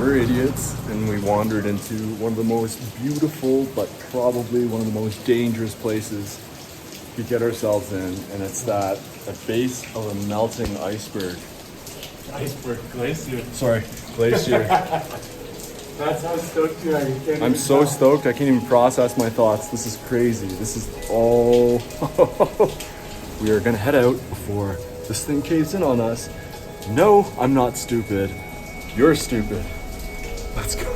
we're idiots and we wandered into one of the most beautiful but probably one of the most dangerous places we could get ourselves in, and it's that at base of a melting iceberg. Glacier. Sorry, Glacier. That's how stoked you are. You can't I'm so stoked I can't even process my thoughts. This is crazy. This is all... We are gonna head out before this thing caves in on us. No, I'm not stupid. You're stupid. Let's go.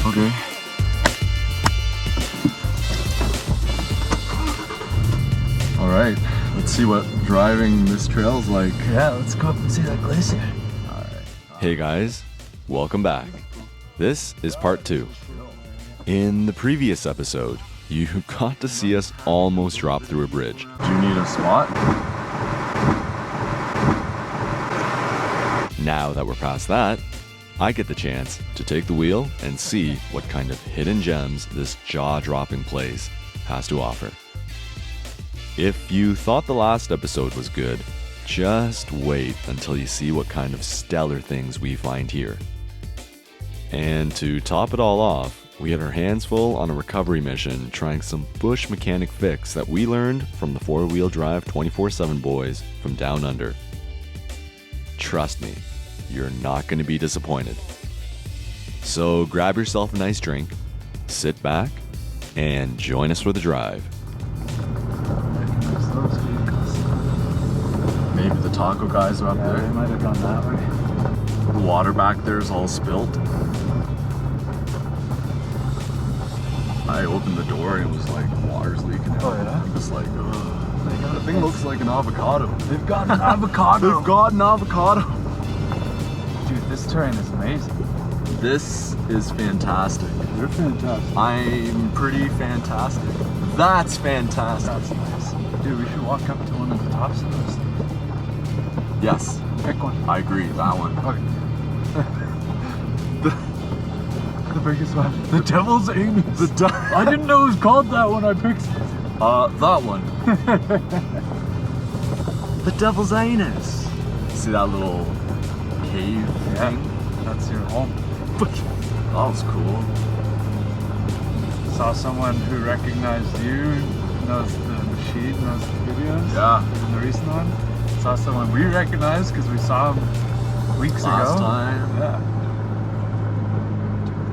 Okay. All right, let's see what driving this trail's like. Yeah, let's go up and see that glacier. All right. Hey guys, welcome back. This is part 2. In the previous episode, you got to see us almost drop through a bridge. Do you need a spot? Now that we're past that, I get the chance to take the wheel and see what kind of hidden gems this jaw-dropping place has to offer. If you thought the last episode was good, just wait until you see what kind of stellar things we find here. And to top it all off, we had our hands full on a recovery mission trying some bush mechanic fix that we learned from the 4-wheel drive 24/7 boys from down under. Trust me, you're not going to be disappointed. So grab yourself a nice drink, sit back, and join us for the drive. Maybe the taco guys are up Yeah, there. they might have gone that way. The water back there is all spilt. I opened the door and it was like water's leaking out. Oh, yeah? I'm just like, ugh. The thing looks like an avocado. They've got an avocado. They've got an avocado. Dude, this terrain is amazing. This is fantastic. You're fantastic. I'm pretty fantastic. That's fantastic. That's nice. Dude, we should walk up to one of the tops of this. Yes, Pick one. I agree. That one. Okay. The biggest one. The Devil's Anus. I didn't know it was called that when I picked it. That one. The Devil's Anus. See that little cave thing? That's your home. That was cool. Saw someone who recognized you, knows the machine, knows the videos. Yeah. And the recent one. Saw someone we recognized because we saw him weeks Last ago. time. Yeah.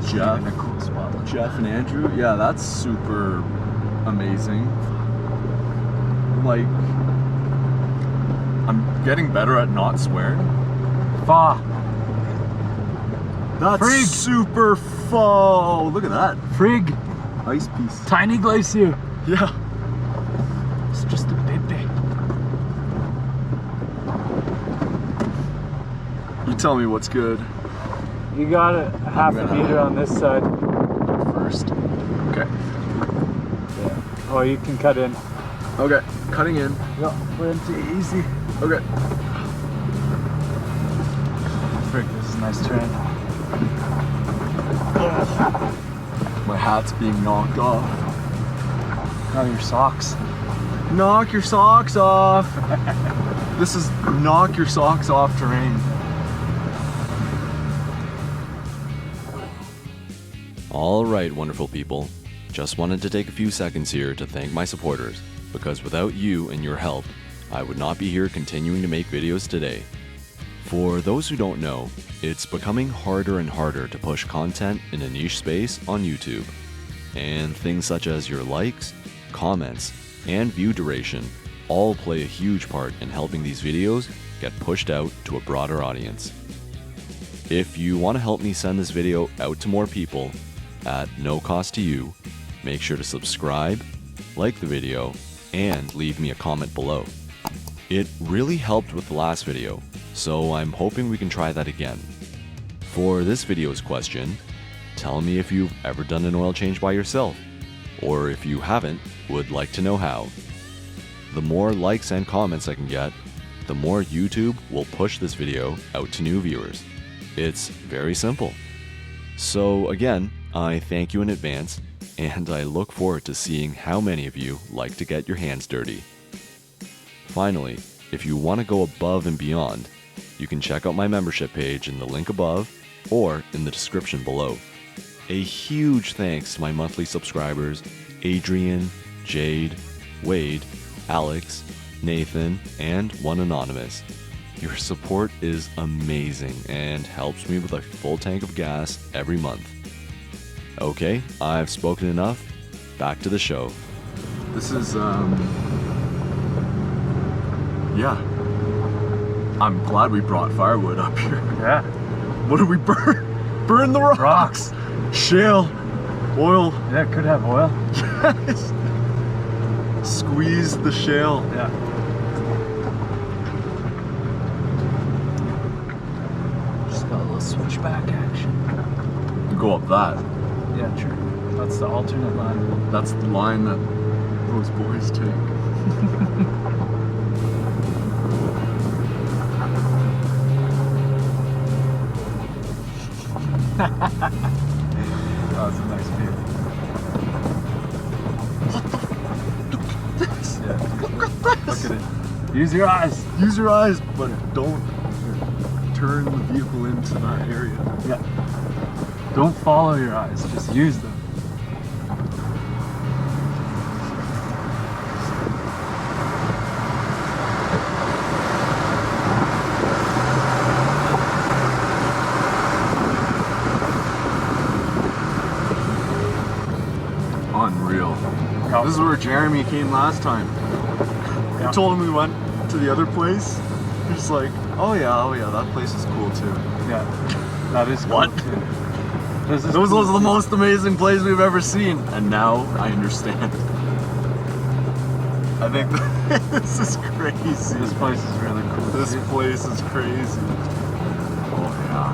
Jeff. In a cool spot. Jeff and Andrew. Yeah, that's super amazing. Like, I'm getting better at not swearing. Fa. That's Frig. super faux. Look at that. Frig. Ice piece. Tiny glacier. Yeah. It's just a baby. tell me what's good. You got a half a meter on this side. First. Okay. Yeah. Oh, you can cut in. Okay, cutting in. Yeah, we're into easy. Okay. Frick, this is a nice terrain. My hat's being knocked off. Oh, your socks. Knock your socks off. This is knock your socks off terrain. All right, wonderful people. Just wanted to take a few seconds here to thank my supporters, because without you and your help, I would not be here continuing to make videos today. For those who don't know, it's becoming harder and harder to push content in a niche space on YouTube. And things such as your likes, comments, and view duration all play a huge part in helping these videos get pushed out to a broader audience. If you want to help me send this video out to more people at no cost to you, make sure to subscribe, like the video, and leave me a comment below. It really helped with the last video, so I'm hoping we can try that again. For this video's question, tell me if you've ever done an oil change by yourself, or if you haven't, would like to know how. The more likes and comments I can get, the more YouTube will push this video out to new viewers. It's very simple. So again, I thank you in advance, and I look forward to seeing how many of you like to get your hands dirty. Finally, if you want to go above and beyond, you can check out my membership page in the link above or in the description below. A huge thanks to my monthly subscribers, Adrian, Jade, Wade, Alex, Nathan, and one anonymous. Your support is amazing and helps me with a full tank of gas every month. Okay, I've spoken enough. Back to the show. This is, yeah. I'm glad we brought firewood up here. Yeah. What did we burn? Burn the rocks! Shale. Oil. Yeah, it could have oil. Yes. Squeeze the shale. Yeah. Just got a little switchback action. Go up that. Yeah, true. That's the alternate line. That's the line that those boys take. That's a nice view. Look at this. Look at it. Use your eyes. Use your eyes, but don't turn the vehicle into that area. Yeah. Don't follow your eyes. Just use them. Unreal. This is where Jeremy came last time. Yeah. I told him we went to the other place. He's like, oh yeah, that place is cool too. Yeah. That is cool. What? Too. This was the most amazing place we've ever seen, and now I understand. I think this is crazy. This place is really cool. This place is crazy. Oh yeah.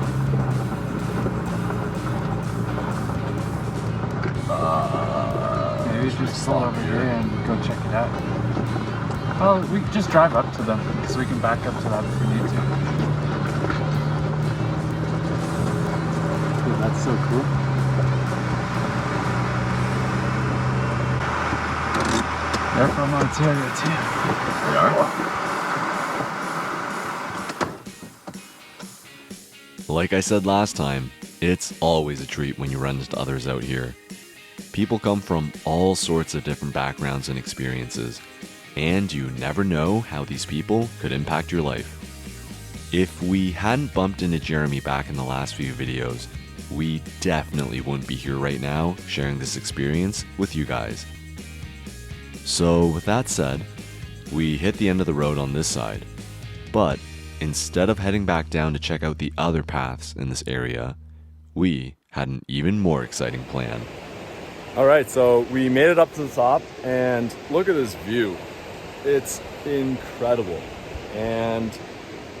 Maybe we should just pull over here and go check it out. Well, we can just drive up to them, so we can back up to that if we need to. Dude, that's so cool. They're from Ontario too. They are? Like I said last time, it's always a treat when you run into others out here. People come from all sorts of different backgrounds and experiences, and you never know how these people could impact your life. If we hadn't bumped into Jeremy back in the last few videos, we definitely wouldn't be here right now sharing this experience with you guys. So with that said, we hit the end of the road on this side, but instead of heading back down to check out the other paths in this area, we had an even more exciting plan. All right, so we made it up to the top, and look at this view. It's incredible. And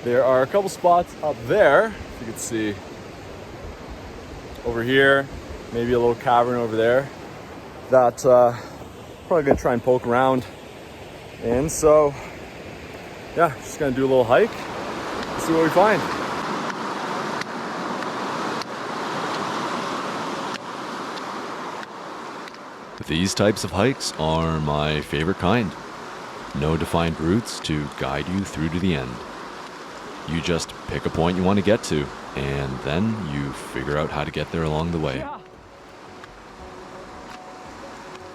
There are a couple spots up there, if you can see. Over here, maybe a little cavern over there. That probably gonna try and poke around. And so, yeah, just gonna do a little hike, see what we find. These types of hikes are my favorite kind. No defined routes to guide you through to the end. You just pick a point you want to get to, and then you figure out how to get there along the way.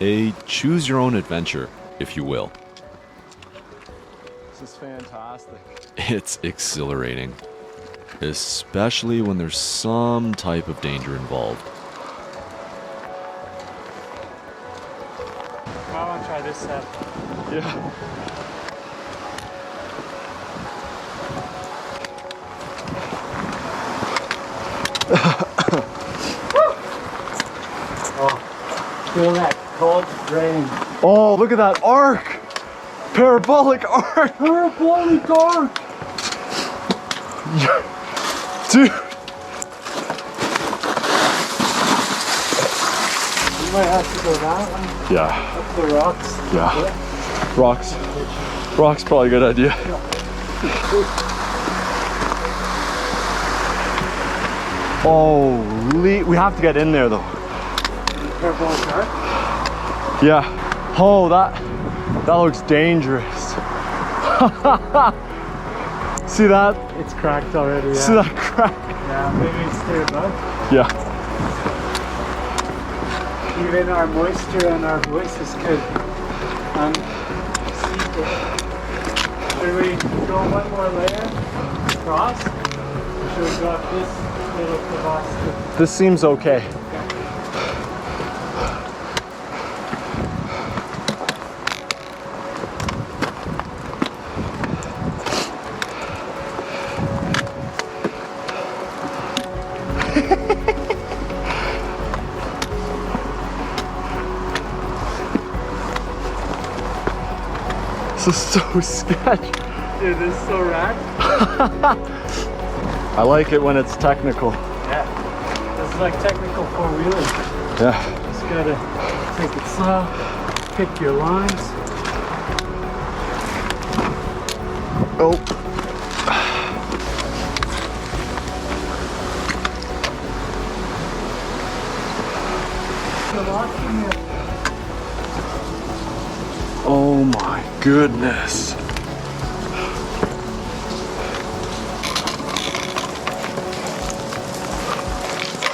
A choose your own adventure, if you will. This is fantastic. It's exhilarating, especially when there's some type of danger involved. I want to try this set. Yeah. Feel that cold rain. Oh, look at that arc! Parabolic arc! Parabolic arc! Dude! You might have to go that way. Yeah. Up the rocks. Yeah. Rocks. Rocks probably a good idea. Holy, we have to get in there though. Parabolic arc? Yeah. Oh, that looks dangerous. See that? It's cracked already. Yeah. See that crack? Yeah, maybe it's there above. Yeah. Even our moisture and our voices could seep it. Should we go one more layer across? Or should we drop this little crevasse? This seems okay. This is so sketch. Dude, this is so rad. I like it when it's technical. Yeah. This is like technical four-wheeling. Yeah. Just gotta take it slow, pick your lines. Oh. Oh my goodness.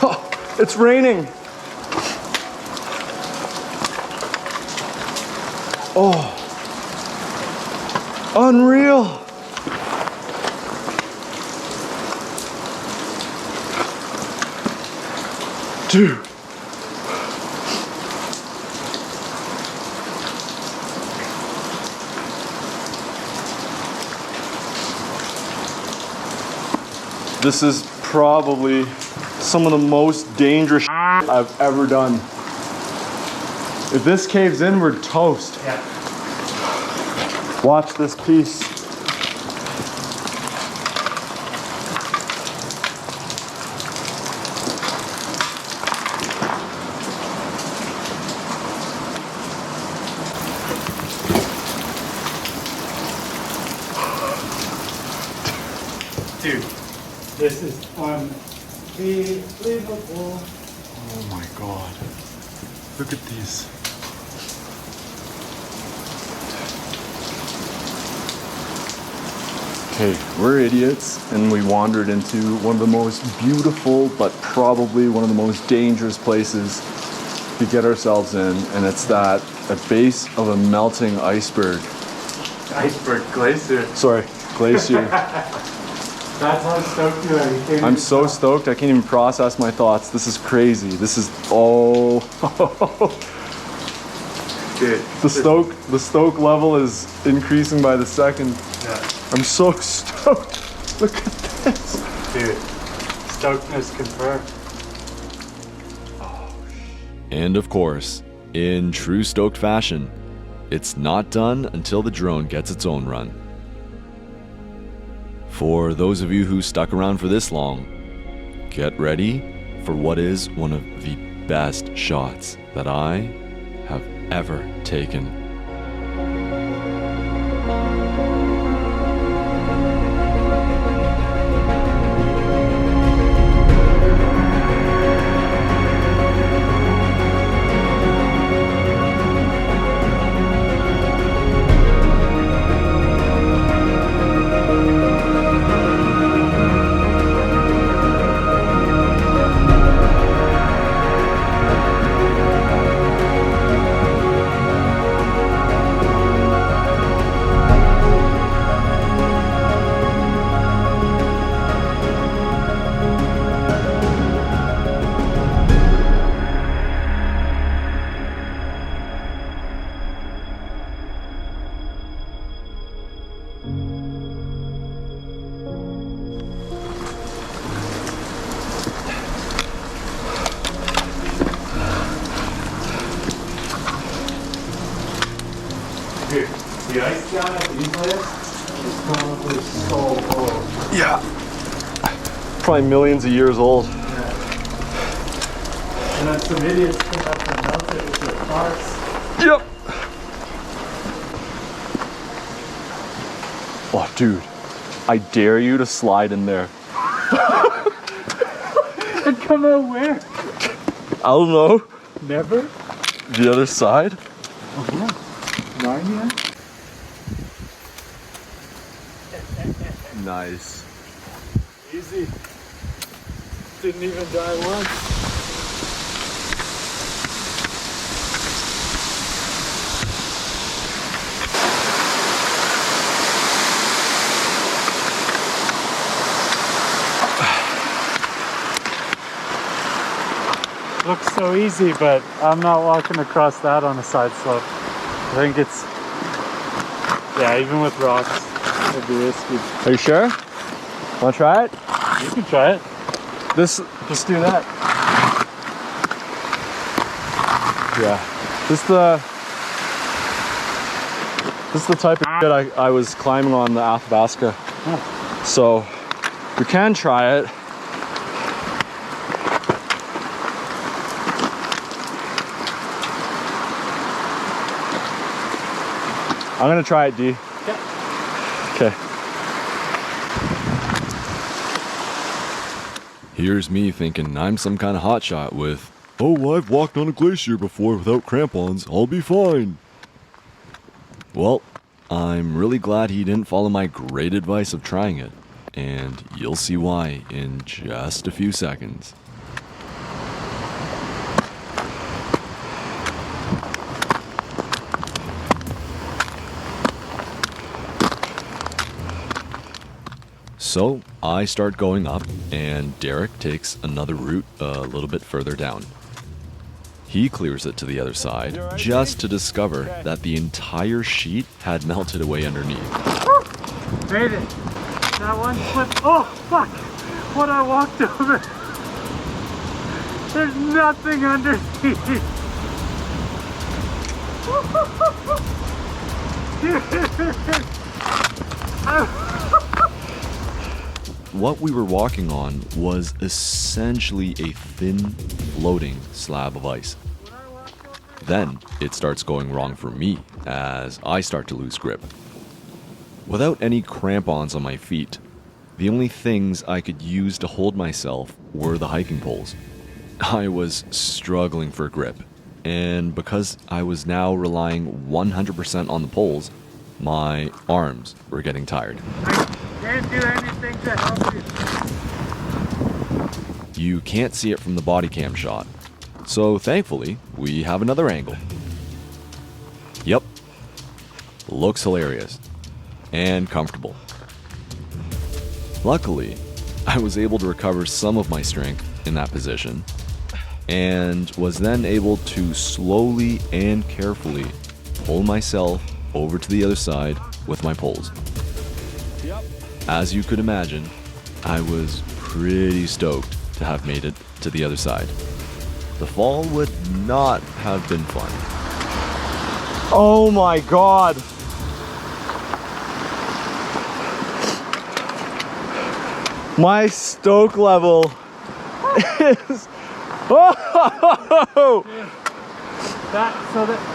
Oh, it's raining. Oh. Unreal. Dude. This is probably some of the most dangerous I've ever done. If this caves in, we're toast. Yeah. Watch this piece. Dude, this is unbelievable. Oh my God. Look at these. Okay, we're idiots and we wandered into one of the most beautiful but probably one of the most dangerous places to get ourselves in, and it's that at base of a melting iceberg. Iceberg glacier. Sorry, glacier. That's how stoked you are. I'm so stoked I can't even process my thoughts. This is crazy. This is oh Dude. the stoke level is increasing by the second. Yeah. I'm so stoked. Look at this. Dude. Stokedness confirmed. And of course, in true Stoked fashion, it's not done until the drone gets its own run. For those of you who stuck around for this long, get ready for what is one of the best shots that I have ever taken. Dude, the ice down at these layers is probably so old. Yeah. Probably millions of years old. Yeah. And then some idiots came up and melted it with their cars. Yep. Oh, dude. I dare you to slide in there. And come out where? I don't know. Never? The other side? Narnia? Nice. Easy. Didn't even die once. Looks so easy, but I'm not walking across that on a side slope. I think it's, yeah, even with rocks, it'd be risky. Are you sure? Wanna try it? You can try it. Let's do that. Yeah. This is the type of shit I was climbing on the Athabasca. Oh. So we can try it. I'm gonna try it, D. Yeah. Okay. Here's me thinking I'm some kind of hotshot with, oh, I've walked on a glacier before without crampons, I'll be fine. Well, I'm really glad he didn't follow my great advice of trying it, and you'll see why in just a few seconds. So I start going up, and Derek takes another route a little bit further down. He clears it to the other side, just to discover that the entire sheet had melted away underneath. Made it. That one slip. Oh, fuck. What I walked over. There's nothing underneath. What we were walking on was essentially a thin, floating slab of ice. Then it starts going wrong for me as I start to lose grip. Without any crampons on my feet, the only things I could use to hold myself were the hiking poles. I was struggling for grip, and because I was now relying 100% on the poles, my arms were getting tired. I can't do anything to help you. You can't see it from the body cam shot, so thankfully we have another angle. Yep, looks hilarious and comfortable. Luckily, I was able to recover some of my strength in that position and was then able to slowly and carefully pull myself over to the other side with my poles. As you could imagine, I was pretty stoked to have made it to the other side. The fall would not have been fun. Oh my god. My Stoke level is... Oh!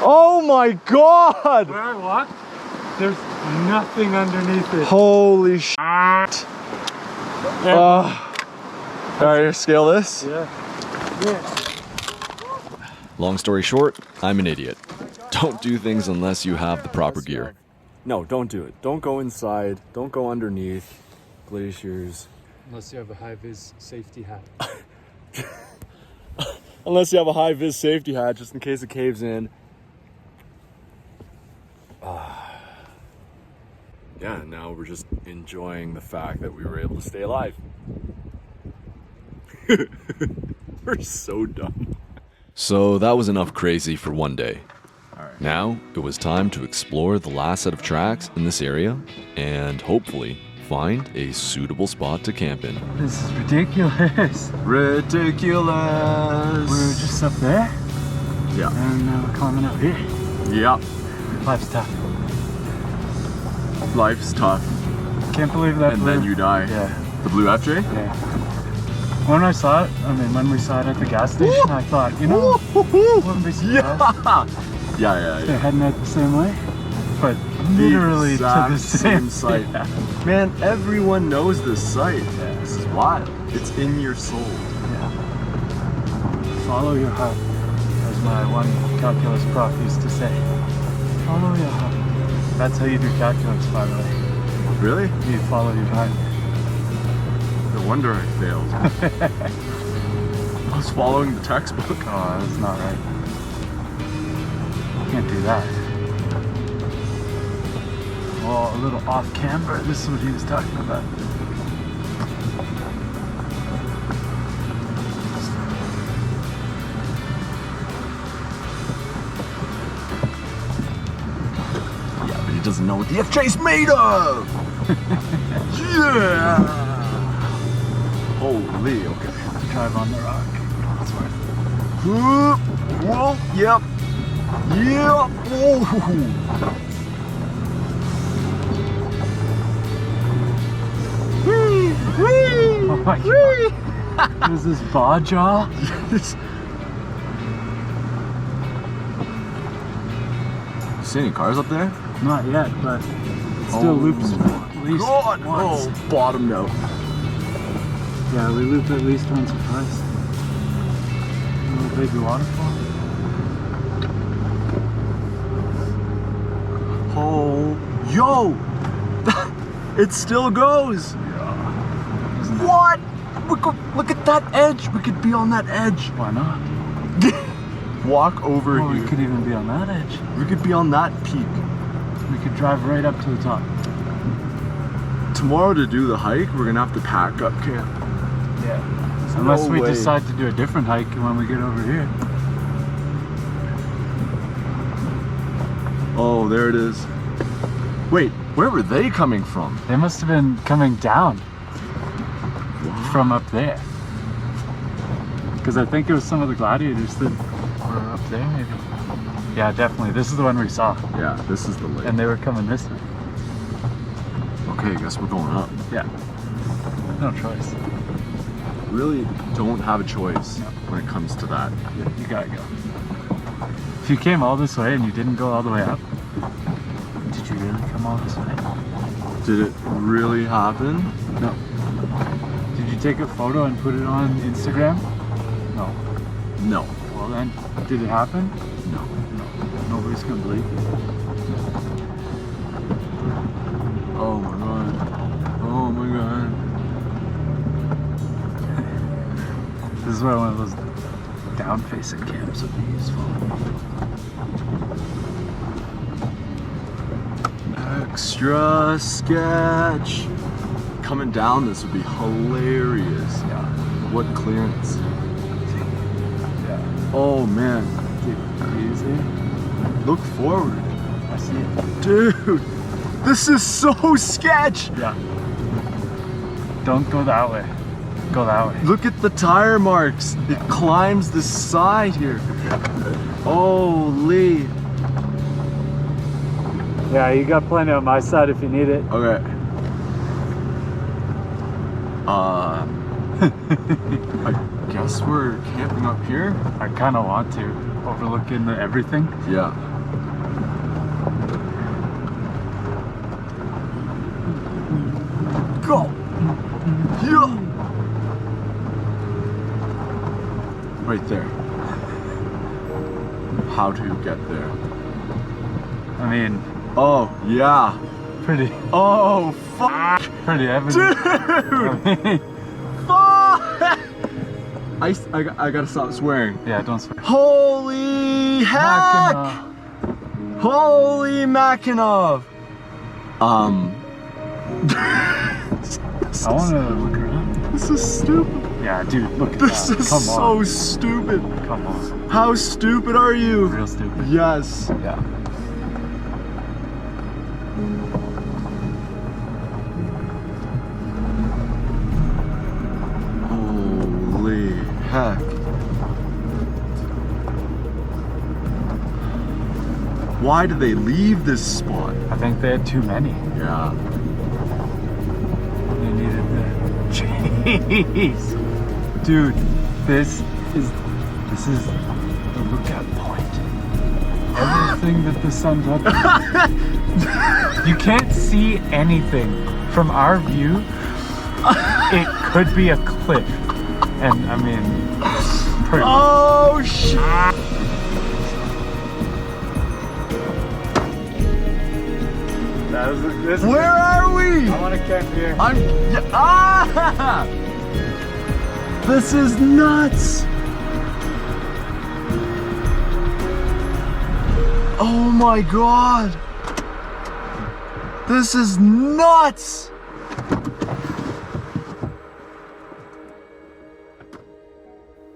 Oh my God! Where I walk, there's nothing underneath it. Holy shit. Yeah. Alright, scale this. Yeah. Long story short, I'm an idiot. Don't do things unless you have the proper gear. No, don't do it. Don't go inside. Don't go underneath glaciers. Unless you have a high-vis safety hat. Unless you have a high-vis safety hat, just in case it caves in. Yeah, now we're just enjoying the fact that we were able to stay alive. We're so dumb. So that was enough crazy for one day. Now it was time to explore the last set of tracks in this area and hopefully find a suitable spot to camp in. This is ridiculous. Ridiculous. We were just up there, Yeah. and now we're climbing up here. Yeah. Life's tough. Life's tough. Can't believe that. And blue. then you die. Yeah. The blue FJ? Yeah. When I saw it, when we saw it at the gas station, I thought, you know, wouldn't be surprised. Yeah. They're heading out the same way, but literally to the same site. Yeah. Man, everyone knows this site. This is wild. It's in your soul. Yeah. Follow your heart, as my one calculus prof used to say. Follow your heart. That's how you do calculus, by the way. Really? You follow your heart. No wonder I failed. I was following the textbook. Oh, that's not right. Can't do that. Well, a little off camber. This is what he was talking about. Yeah, but he doesn't know what the FJ's made of! Yeah! Holy, okay. Drive on the rock. It's worth it. Whoa, yep. Yep. Oh. Oh my God. Is this bar jaw? Yes. See any cars up there? Not yet, but it still loops at least God. once. Oh, bottomed out. Yeah, we loop at least once or twice. A little baby waterfall. Oh, yo! It still goes! Isn't it? What? Look at that edge! We could be on that edge. Why not? Walk over Or here. we could even be on that edge. We could be on that peak. We could drive right up to the top. Tomorrow to do the hike, we're gonna have to pack up camp. Yeah. Unless we way. decide to do a different hike when we get over here. Oh, there it is. Wait, where were they coming from? They must have been coming down from up there. Because I think it was some of the gladiators that were up there, maybe. Yeah, definitely. This is the one we saw. Yeah, this is the lake. And they were coming this way. Okay, I guess we're going up. Yeah. No choice. Really don't have a choice when it comes to that. You gotta go. If you came all this way and you didn't go all the way up, did you really come all this way? Did it really happen? No. Did you take a photo and put it on Instagram? No. No. Well then, did it happen? No. No. Nobody's gonna believe you. Oh my god. Oh my god. This is where one of those down-facing camps would be useful. Extra sketch. Coming down this would be hilarious. Yeah. What clearance. Yeah. Oh man. Easy. Look forward. I see it. Dude. This is so sketch. Yeah. Don't go that way. Go that way. Look at the tire marks. It climbs the side here. Holy. Yeah, you got plenty on my side if you need it. Okay. I guess we're camping up here. I kind of want to, overlooking everything. Yeah. Go! Yeah! Right there. How to get there? I mean, Oh, yeah. pretty Oh, fuck! evident. Dude! I mean, Fuck! I gotta stop swearing. yeah, don't swear. Holy heck! Holy Mackinac! I want to look around. This is stupid. Yeah, dude, look at This that. is Come so on. stupid. Come on. How stupid are you? Real stupid. Yes. Yeah. Holy heck. Why did they leave this spot? I think they had too many. Yeah. They needed the... Jeez. Dude, this is the lookout point. Everything that the sun's up. You can't see anything from our view. It could be a cliff, and I mean, pretty. Oh shit! That was this. Where are we? I want to camp here. This is nuts! Oh my god! This is nuts!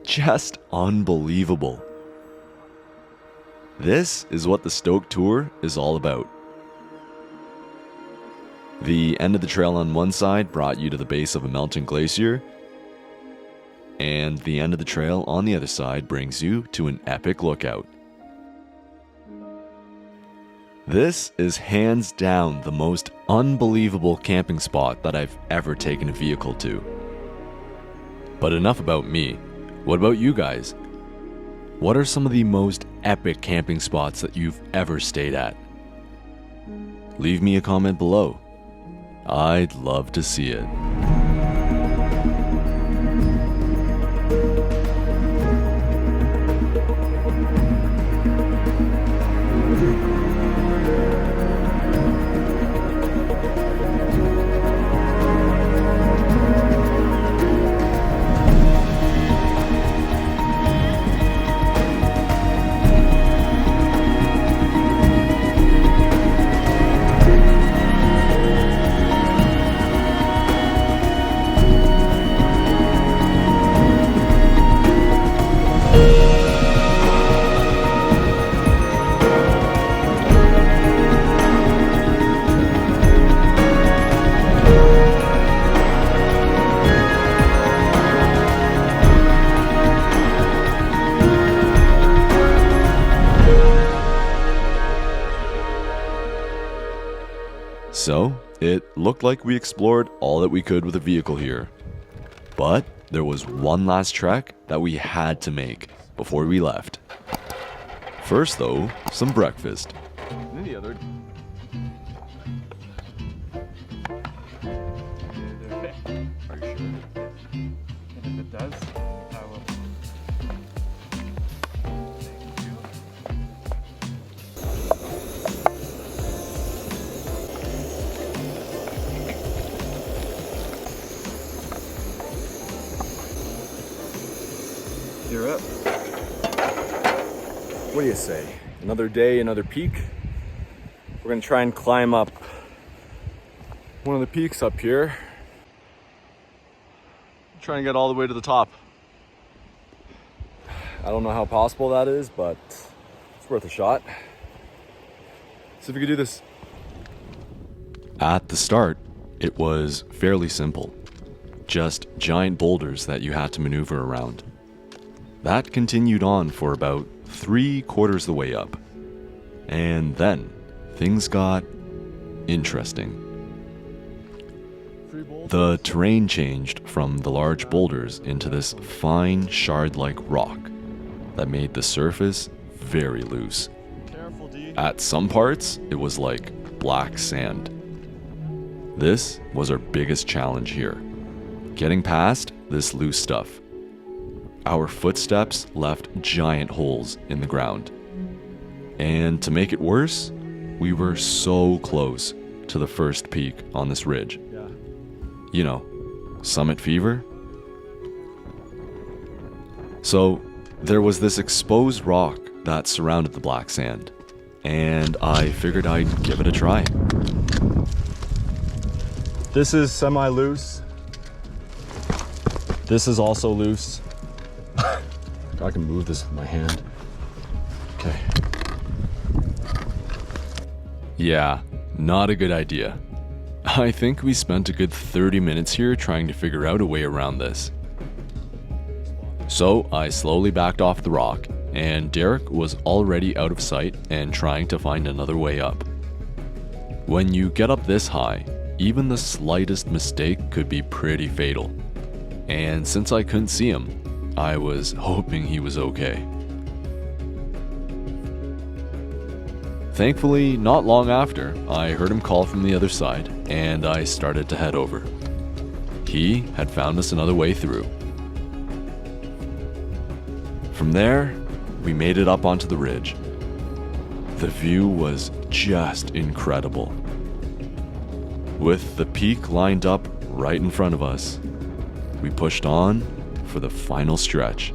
Just unbelievable. This is what the Stoke Tour is all about. The end of the trail on one side brought you to the base of a melting glacier, and the end of the trail on the other side brings you to an epic lookout. This is hands down the most unbelievable camping spot that I've ever taken a vehicle to. But enough about me. What about you guys? What are some of the most epic camping spots that you've ever stayed at? Leave me a comment below. I'd love to see it. So, it looked like we explored all that we could with a vehicle here. But there was one last trek that we had to make before we left. First though, some breakfast. And the other. Are you sure? And if it does, I will. Thank you. You're up. What do you say? Another day, another peak. We're gonna try and climb up one of the peaks up here. Trying to get all the way to the top. I don't know how possible that is, but it's worth a shot. See if we can do this. At the start, it was fairly simple. Just giant boulders that you had to maneuver around. That continued on for about 3/4 the way up. And then things got interesting. The terrain changed from the large boulders into this fine shard-like rock that made the surface very loose. At some parts, it was like black sand. This was our biggest challenge here, getting past this loose stuff. Our footsteps left giant holes in the ground. And to make it worse, we were so close to the first peak on this ridge. You know, summit fever. So there was this exposed rock that surrounded the black sand, and I figured I'd give it a try. This is semi-loose. This is also loose. I can move this with my hand. Okay. Yeah, not a good idea. I think we spent a good 30 minutes here trying to figure out a way around this. So I slowly backed off the rock, and Derek was already out of sight and trying to find another way up. When you get up this high, even the slightest mistake could be pretty fatal. And since I couldn't see him, I was hoping he was okay. Thankfully, not long after, I heard him call from the other side, and I started to head over. He had found us another way through. From there, we made it up onto the ridge. The view was just incredible. With the peak lined up right in front of us, we pushed on for the final stretch.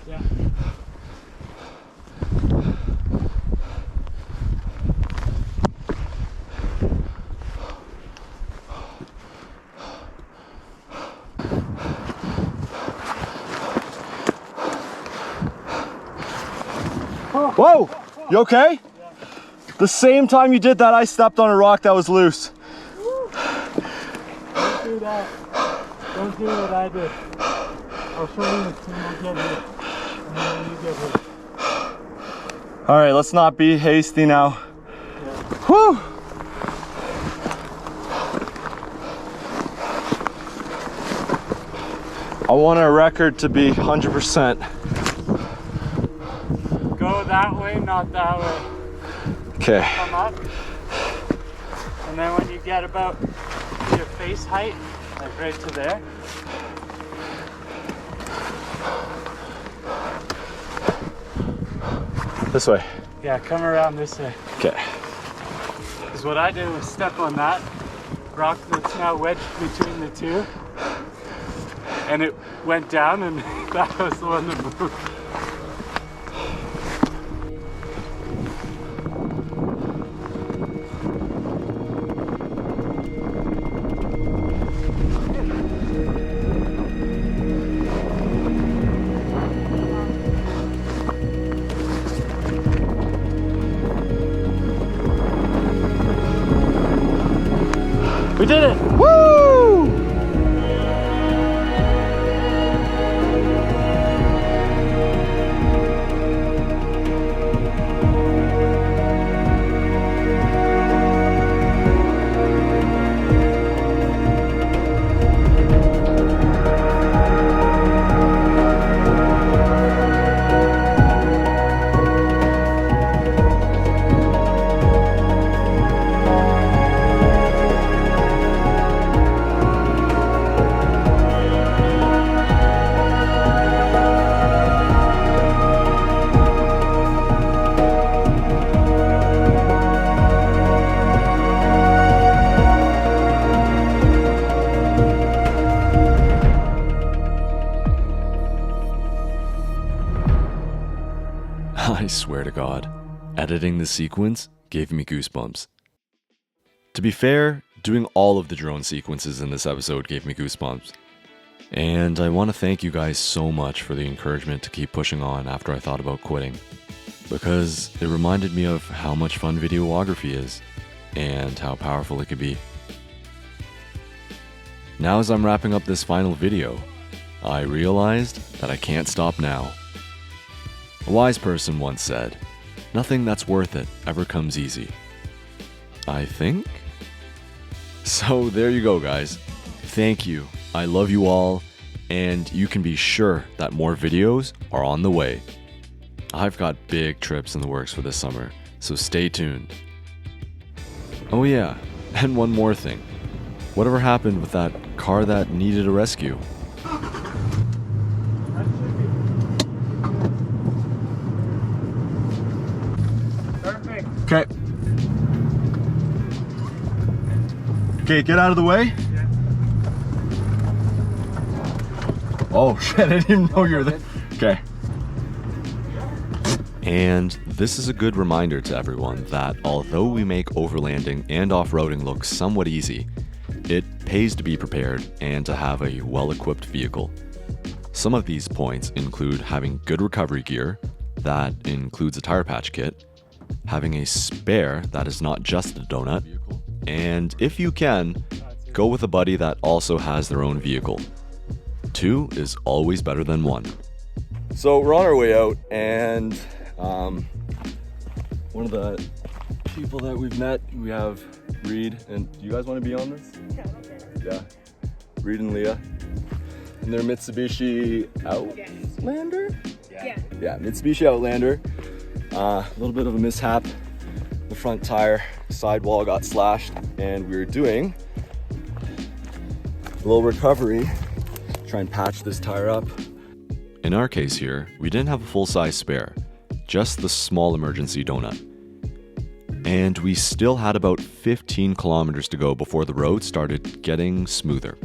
Yeah. Whoa! You okay? Yeah. The same time you did that, I stepped on a rock that was loose. Don't do that. Don't do what I did. I'll show you until you get hit. And then you get hit. All right, let's not be hasty now. Yeah. Whew! I want our record to be 100%. Go that way, not that way. Okay. Come up. And then when you get about your face height, like right to there. This way. Yeah, come around this way. Okay. Because what I did was step on that rock that's now wedged between the two. And it went down, and that was the one that moved. We did it! Woo! I swear to God, editing the sequence gave me goosebumps. To be fair, doing all of the drone sequences in this episode gave me goosebumps. And I want to thank you guys so much for the encouragement to keep pushing on after I thought about quitting. because it reminded me of how much fun videography is and how powerful it can be. Now as I'm wrapping up this final video, I realized that I can't stop now. A wise person once said, "Nothing that's worth it ever comes easy." I think? So there you go, guys. Thank you. I love you all, and you can be sure that more videos are on the way. I've got big trips in the works for this summer, so stay tuned. Oh yeah, and one more thing. Whatever happened with that car that needed a rescue? Okay. Okay, get out of the way. Oh shit, I didn't even know you were there. Okay. And this is a good reminder to everyone that although we make overlanding and off-roading look somewhat easy, it pays to be prepared and to have a well-equipped vehicle. Some of these points include having good recovery gear, that includes a tire patch kit, having a spare that is not just a donut, and if you can, go with a buddy that also has their own vehicle. 2 is always better than 1. So we're on our way out, and one of the people that we've met, we have Reed, and do you guys want to be on this? Yeah. Reed and Leah. And their Mitsubishi Outlander? Yeah, Mitsubishi Outlander. A little bit of a mishap. The front tire, sidewall got slashed, and we were doing a little recovery, try and patch this tire up. In our case here, we didn't have a full-size spare, just the small emergency donut. And we still had about 15 kilometers to go before the road started getting smoother.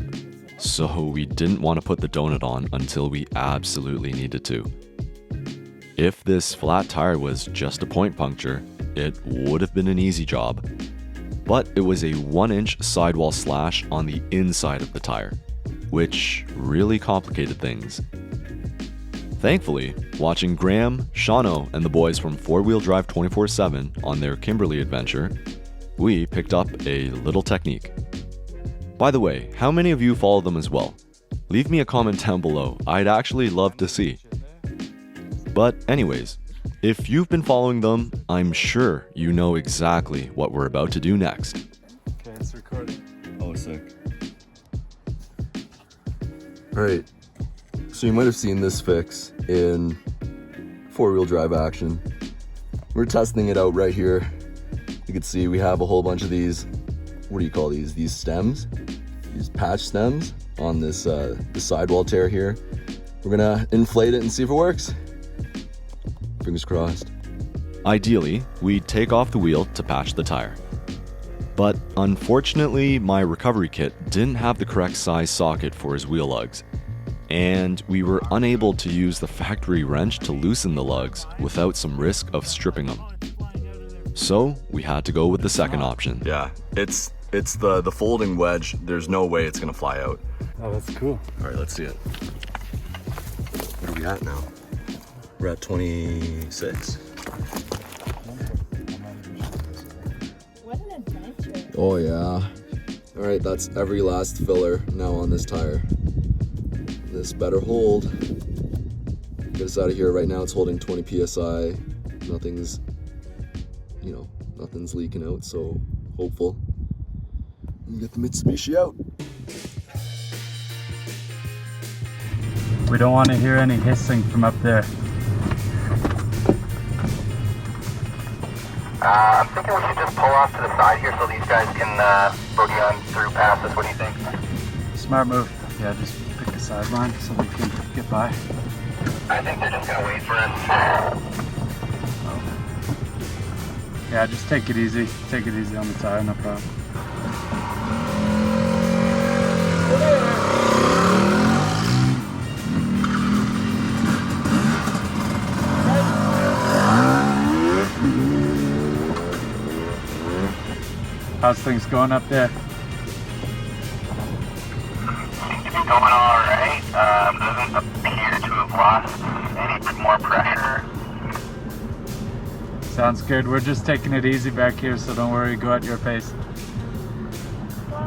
So we didn't want to put the donut on until we absolutely needed to. If this flat tire was just a point puncture, it would have been an easy job. But it was a 1-inch sidewall slash on the inside of the tire, which really complicated things. Thankfully, watching Graham, Shauno, and the boys from 4-Wheel Drive 24/7 on their Kimberley adventure, we picked up a little technique. By the way, how many of you follow them as well? Leave me a comment down below, I'd actually love to see. But anyways, if you've been following them, I'm sure you know exactly what we're about to do next. Okay, it's recording. Oh, sick. Alright, so you might have seen this fix in 4-wheel drive action. We're testing it out right here. You can see we have a whole bunch of these, what do you call these? These stems? These patch stems on this the sidewall tear here. We're gonna inflate it and see if it works. Fingers crossed. Ideally, we'd take off the wheel to patch the tire. But unfortunately, my recovery kit didn't have the correct size socket for his wheel lugs, and we were unable to use the factory wrench to loosen the lugs without some risk of stripping them. So we had to go with the second option. Yeah, it's the folding wedge. There's no way it's gonna fly out. Oh, that's cool. All right, let's see it. What are we at now? We're at 26. What an adventure. Oh yeah. All right, that's every last filler now on this tire. This better hold. Get us out of here. Right now it's holding 20 PSI. Nothing's leaking out, so hopeful. Get the Mitsubishi out. We don't want to hear any hissing from up there. I'm thinking we should just pull off to the side here so these guys can boogie on through past us. What do you think? Smart move. Yeah, just pick a sideline so we can get by. I think they're just gonna wait for us. Yeah, just take it easy. Take it easy on the tire, no problem. How's things going up there? Going all right. Doesn't appear to have lost any more pressure. Sounds good. We're just taking it easy back here, so don't worry. Go at your pace. Much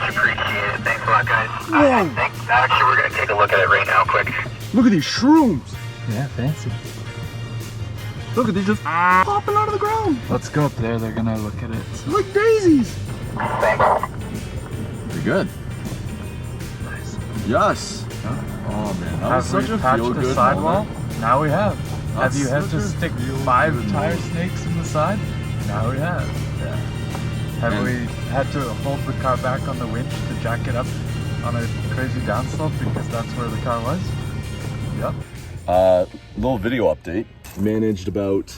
appreciated. Thanks a lot, guys. I think actually we're going to take a look at it right now, quick. Look at these shrooms. Yeah, fancy. Look at these just popping out of the ground Let's go up there. They're gonna look at it. like daisies. Thanks. Pretty good. Nice. Yes. Oh man, that was Have such we a patched feel the good sidewall? moment. Now we have. Have That's you had such to a stick feel-good 5 tire moment. snakes in the side? Now we have. Yeah. Have And- we had to hold the car back on the winch to jack it up on a crazy downslope because that's where the car was? Yep. Little video update. Managed about,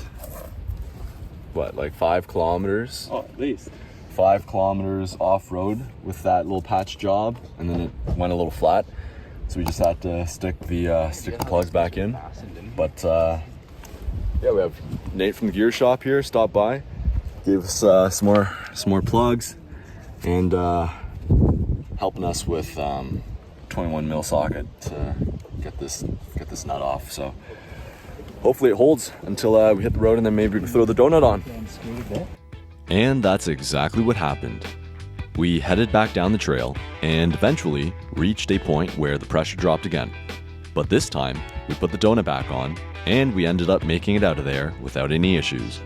what, like 5 kilometers? Oh, at least. 5 kilometers off-road with that little patch job, and then it went a little flat. So we just had to stick the plugs back in. But yeah, we have Nate from the gear shop here, stopped by, gave us some more plugs, and helping us with 21 mil socket to get this nut off. So hopefully it holds until we hit the road, and then maybe we can throw the donut on. And that's exactly what happened. We headed back down the trail and eventually reached a point where the pressure dropped again. But this time, we put the donut back on and we ended up making it out of there without any issues.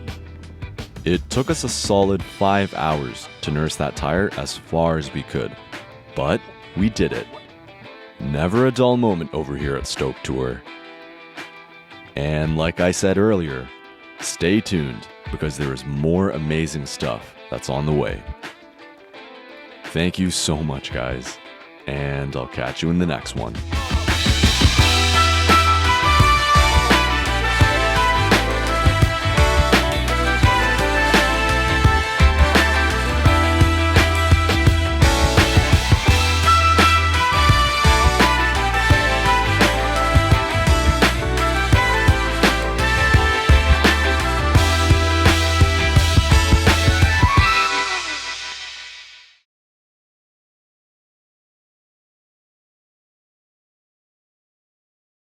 It took us a solid 5 hours to nurse that tire as far as we could, but we did it. Never a dull moment over here at Stoke Tour. And like I said earlier, stay tuned because there is more amazing stuff that's on the way. Thank you so much, guys, and I'll catch you in the next one.